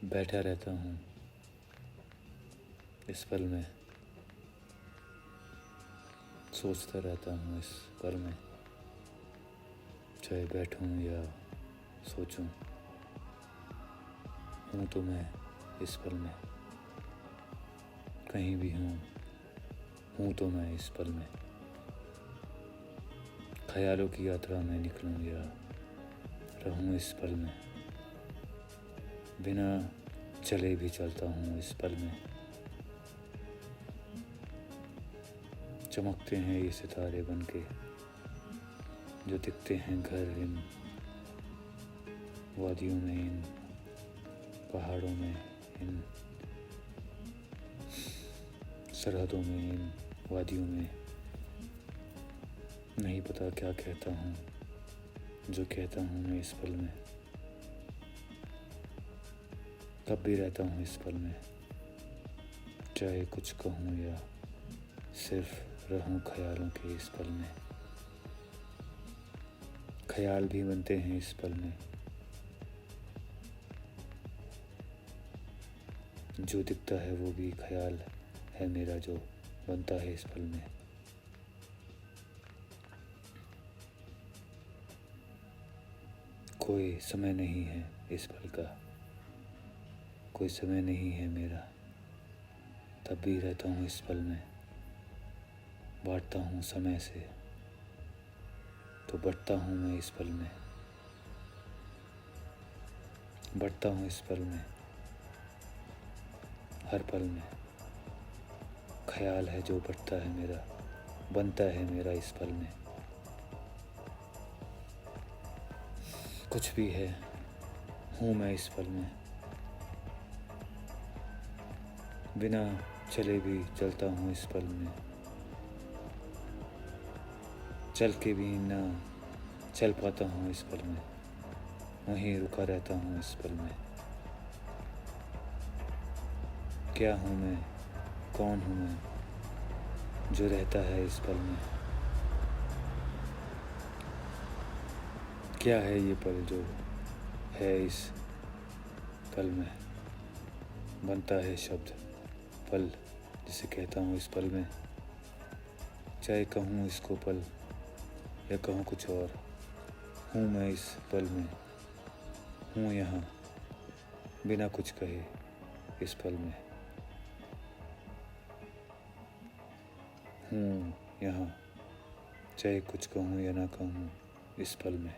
बैठा रहता हूँ इस पल में, सोचता रहता हूँ इस पल में, चाहे बैठूं या सोचूं, हूँ तो मैं इस पल में, कहीं भी हूँ तो मैं इस पल में, ख्यालों की यात्रा में निकलूं या रहूं इस पल में, बिना चले भी चलता हूँ इस पल में। चमकते हैं ये सितारे बनके, जो दिखते हैं घर इन वादियों में, इन पहाड़ों में, इन सरहदों में, इन वादियों में। नहीं पता क्या कहता हूँ, जो कहता हूँ मैं इस पल में, तब भी रहता हूँ इस पल में, चाहे कुछ कहूँ या सिर्फ रहूं ख्यालों के इस पल में। ख्याल भी बनते हैं इस पल में, जो दिखता है वो भी ख्याल है मेरा, जो बनता है इस पल में। कोई समय नहीं है इस पल का, कोई समय नहीं है मेरा, तब भी रहता हूँ इस पल में, बांटता हूँ समय से तो बढ़ता हूँ मैं इस पल में, बढ़ता हूँ इस पल में, हर पल में। ख्याल है जो बढ़ता है मेरा, बनता है मेरा इस पल में। कुछ भी है, हूँ मैं इस पल में, बिना चले भी चलता हूँ इस पल में, चल के भी ना चल पाता हूँ इस पल में, वहीं रुका रहता हूँ इस पल में। क्या हूँ मैं, कौन हूँ मैं, जो रहता है इस पल में। क्या है ये पल जो है इस पल में, बनता है शब्द पल जिसे कहता हूँ इस पल में, चाहे कहूँ इसको पल या कहूँ कुछ और, हूँ मैं इस पल में, हूँ यहाँ बिना कुछ कहे इस पल में, हूँ यहाँ चाहे कुछ कहूँ या ना कहूँ इस पल में।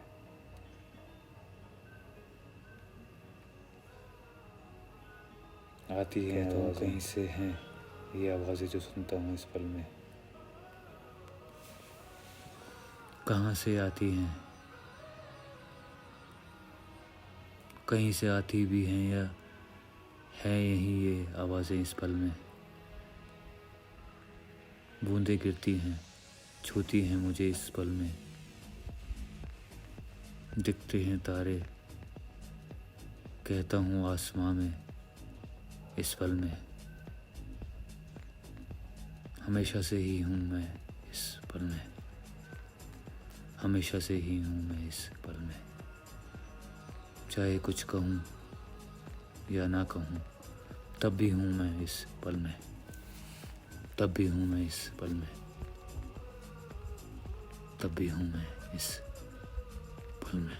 आती हैं आवाज़ें कहीं से हैं ये आवाज़ें जो सुनता हूँ इस पल में, कहाँ से आती हैं, कहीं से आती भी हैं या है यही ये आवाज़ें इस पल में। बूंदें गिरती हैं, छूती हैं मुझे इस पल में, दिखते हैं तारे, कहता हूँ आसमां में इस पल में। हमेशा से ही हूँ मैं इस पल में, हमेशा से ही हूँ मैं इस पल में, चाहे कुछ कहूँ या ना कहूँ, तब भी हूँ मैं इस पल में, तब भी हूँ मैं इस पल में, तब भी हूँ मैं इस पल में।